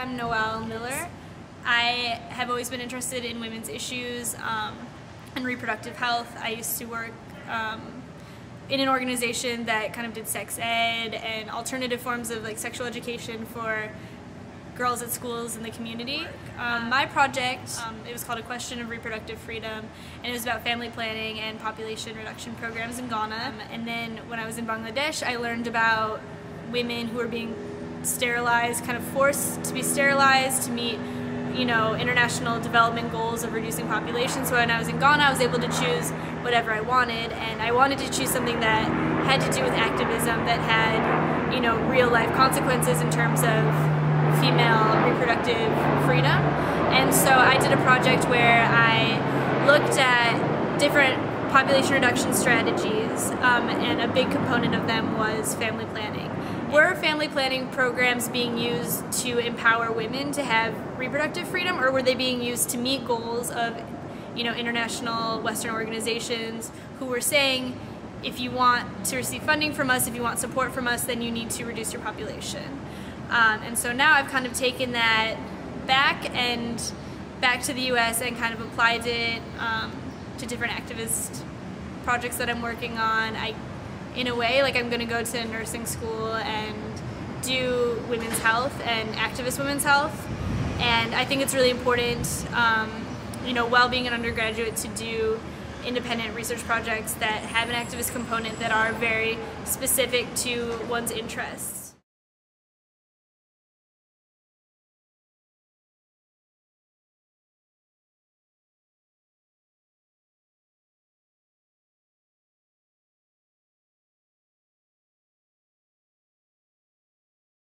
I'm Noelle Miller. I have always been interested in women's issues and reproductive health. I used to work in an organization that kind of did sex ed and alternative forms of sexual education for girls at schools in the community. My project, it was called A Question of Reproductive Freedom, and it was about family planning and population reduction programs in Ghana. And then when I was in Bangladesh, I learned about women who were being sterilized, kind of forced to be sterilized to meet, international development goals of reducing population. So when I was in Ghana, I was able to choose whatever I wanted, and I wanted to choose something that had to do with activism, that had, real life consequences in terms of female reproductive freedom. And so I did a project where I looked at different population reduction strategies, and a big component of them was family planning. Were family planning programs being used to empower women to have reproductive freedom, or were they being used to meet goals of international Western organizations who were saying, if you want to receive funding from us, if you want support from us, then you need to reduce your population? And so now I've kind of taken that back to the US and kind of applied it to different activist projects that I'm working on. In a way, I'm going to go to nursing school and do women's health and activist women's health. And I think it's really important, while being an undergraduate, to do independent research projects that have an activist component that are very specific to one's interests.